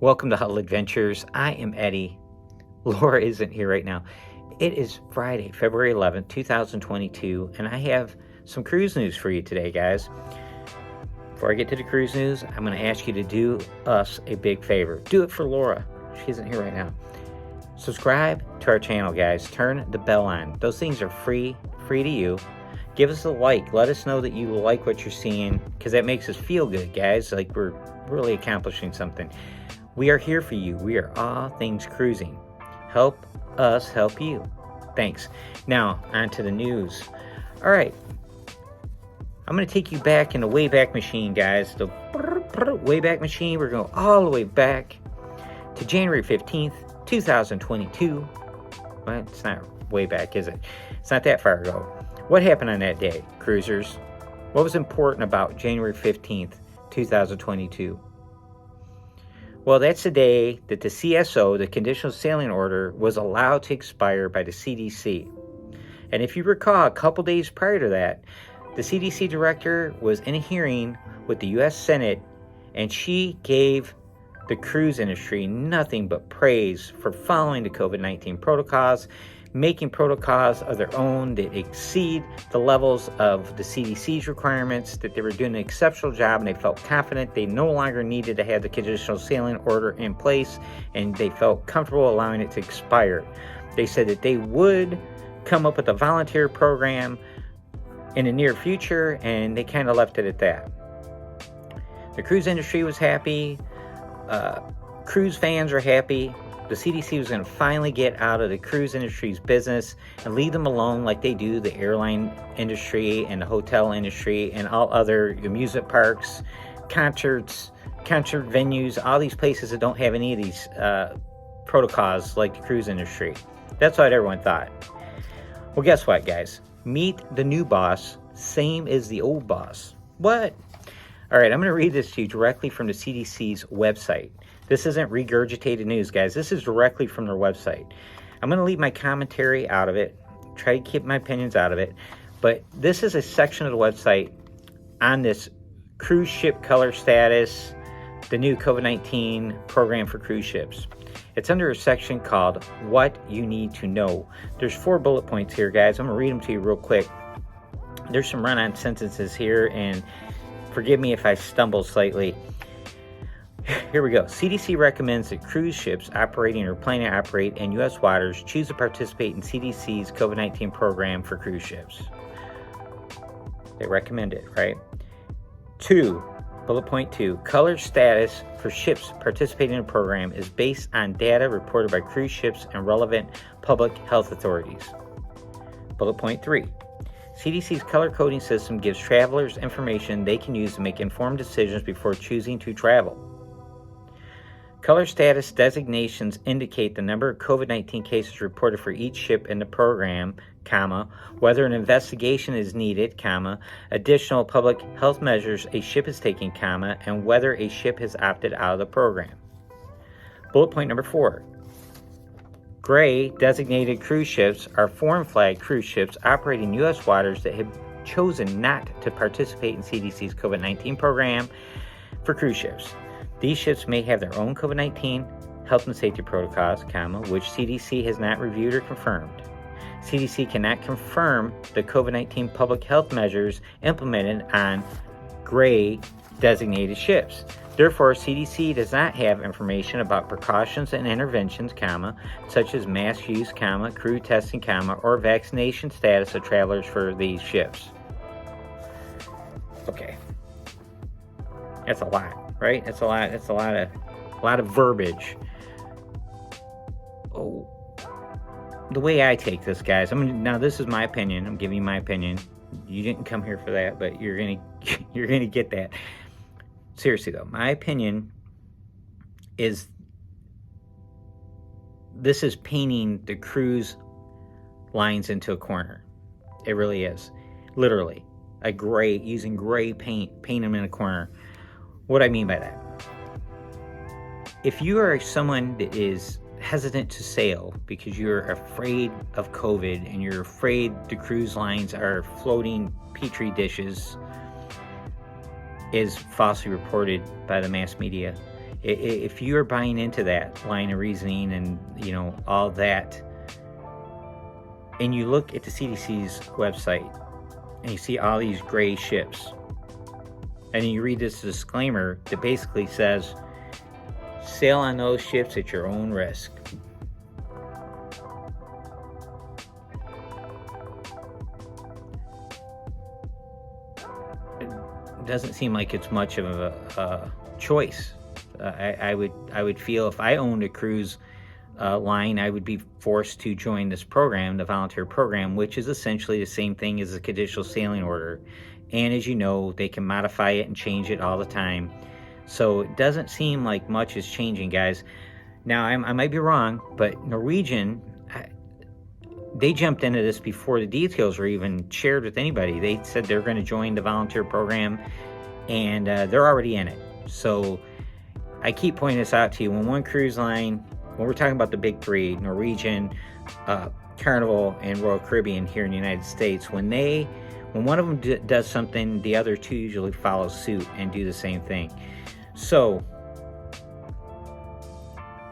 Welcome to Huddle Adventures. I am Eddie. Laura isn't here right now. It is Friday, February 11th, 2022, and I have some cruise news for you today, guys. Before I get to the cruise news, I'm going to ask you to do us a big favor. Do it for Laura. She isn't here right now. Subscribe to our channel, guys. Turn the bell on. Those things are free to you. Give us a like. Let us know that you like what you're seeing, because that makes us feel good, guys. Like we're really accomplishing something. We are here for you. We are all things cruising. Help us help you. Thanks. Now, on to the news. All right. I'm going to take you back in the Wayback Machine, guys. The Wayback Machine. We're going all the way back to January 15th, 2022. Well, it's not way back, is it? It's not that far ago. What happened on that day, cruisers? What was important about January 15th, 2022? Well, that's the day that the CSO, the Conditional Sailing Order, was allowed to expire by the CDC. And if you recall, a couple days prior to that, the CDC director was in a hearing with the U.S. Senate, and she gave the cruise industry nothing but praise for following the COVID-19 protocols, making protocols of their own that exceed the levels of the CDC's requirements, that they were doing an exceptional job, and they felt confident they no longer needed to have the Conditional Sailing Order in place, and they felt comfortable allowing it to expire. They said that they would come up with a volunteer program in the near future, and they kind of left it at that. The cruise industry was happy. Cruise fans are happy. The CDC was going to finally get out of the cruise industry's business and leave them alone like they do the airline industry and the hotel industry and all other amusement parks, concerts, concert venues, all these places that don't have any of these protocols like the cruise industry. That's what everyone thought. Well, guess what, guys? Meet the new boss, same as the old boss. What? All right, I'm going to read this to you directly from the CDC's website. This isn't regurgitated news, guys. This is directly from their website. I'm going to leave my commentary out of it, try to keep my opinions out of it, but this is a section of the website on this cruise ship color status, the new COVID-19 program for cruise ships. It's under a section called What You Need to Know. There's 4 bullet points here, guys. I'm going to read them to you real quick. There's some run-on sentences here, and forgive me if I stumble slightly. Here we go. CDC recommends that cruise ships operating or planning to operate in U.S. waters choose to participate in CDC's COVID-19 program for cruise ships. They recommend it, right? 2, bullet point 2, color status for ships participating in the program is based on data reported by cruise ships and relevant public health authorities. Bullet point 3, CDC's color coding system gives travelers information they can use to make informed decisions before choosing to travel. Color status designations indicate the number of COVID-19 cases reported for each ship in the program, comma, whether an investigation is needed, comma, additional public health measures a ship is taking, comma, and whether a ship has opted out of the program. Bullet point number 4. Gray designated cruise ships are foreign flag cruise ships operating U.S. waters that have chosen not to participate in CDC's COVID-19 program for cruise ships. These ships may have their own COVID-19 health and safety protocols, comma, which CDC has not reviewed or confirmed. CDC cannot confirm the COVID-19 public health measures implemented on gray designated ships. Therefore, CDC does not have information about precautions and interventions, comma, such as mask use, comma, crew testing, comma, or vaccination status of travelers for these ships. Okay. That's a lot. Right? That's a lot of verbiage. Oh, the way I take this, guys. Now this is my opinion. I'm giving you my opinion. You didn't come here for that, but you're gonna get that. Seriously though, my opinion is this is painting the cruise lines into a corner. It really is. Literally, using gray paint them in a corner. What do I mean by that? If you are someone that is hesitant to sail because you're afraid of COVID and you're afraid the cruise lines are floating petri dishes, is falsely reported by the mass media, If you're buying into that line of reasoning and, you know, all that, and you look at the CDC's website and you see all these gray ships, and then you read this disclaimer that basically says, sail on those ships at your own risk. It doesn't seem like it's much of a choice. I would feel if I owned a cruise line, I would be forced to join this program, the volunteer program, which is essentially the same thing as a conditional sailing order. And as you know, they can modify it and change it all the time. So it doesn't seem like much is changing, guys. Now, I might be wrong, but Norwegian, they jumped into this before the details were even shared with anybody. They said they're going to join the volunteer program, and they're already in it. So I keep pointing this out to you. When one cruise line, when we're talking about the big three, Norwegian, Carnival, and Royal Caribbean here in the United States, when one of them does something, the other two usually follow suit and do the same thing. So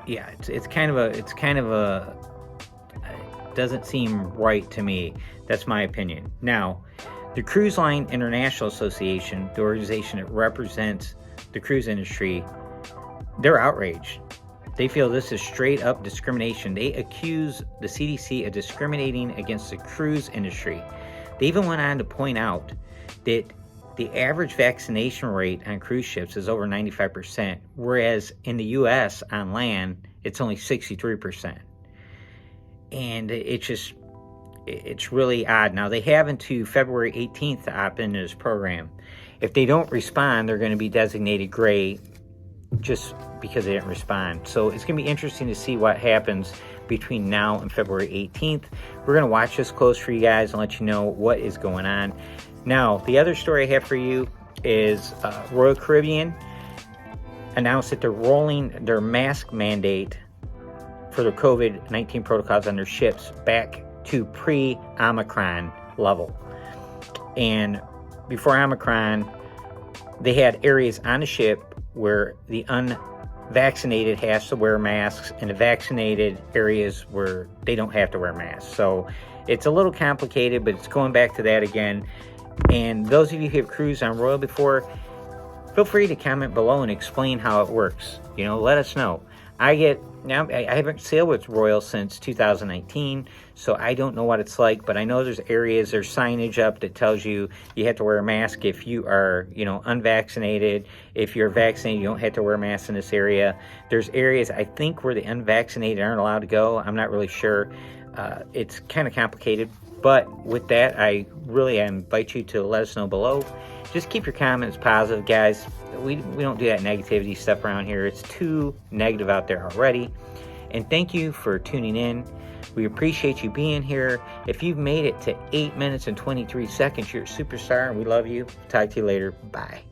yeah, it's kind of a it doesn't seem right to me. That's my opinion. Now, the Cruise Line International Association, the organization that represents the cruise industry, they're outraged. They feel this is straight up discrimination. They accuse the CDC of discriminating against the cruise industry. They even went on to point out that the average vaccination rate on cruise ships is over 95%, whereas in the U.S. on land, it's only 63%. And it's really odd. Now, they have until February 18th to opt into this program. If they don't respond, they're going to be designated gray just because they didn't respond. So it's going to be interesting to see what happens between now and February 18th. We're going to watch this close for you guys and let you know what is going on. Now, the other story I have for you is Royal Caribbean announced that they're rolling their mask mandate for their COVID-19 protocols on their ships back to pre-Omicron level. And before Omicron, they had areas on the ship where the unvaccinated has to wear masks, and the vaccinated areas where they don't have to wear masks. So it's a little complicated, but it's going back to that again. And those of you who have cruised on Royal before, feel free to comment below and explain how it works. You know, let us know. I haven't sailed with Royal since 2019, so I don't know what it's like, but I know there's signage up that tells you you have to wear a mask if you are, unvaccinated. If you're vaccinated, you don't have to wear a mask in this area. There's areas, I think, where the unvaccinated aren't allowed to go. I'm not really sure. It's kind of complicated, but with that, I really invite you to let us know below. Just keep your comments positive, guys. We don't do that negativity stuff around here. It's too negative out there already. And thank you for tuning in. We appreciate you being here. If you've made it to 8 minutes and 23 seconds, you're a superstar, and we love you. Talk to you later. Bye.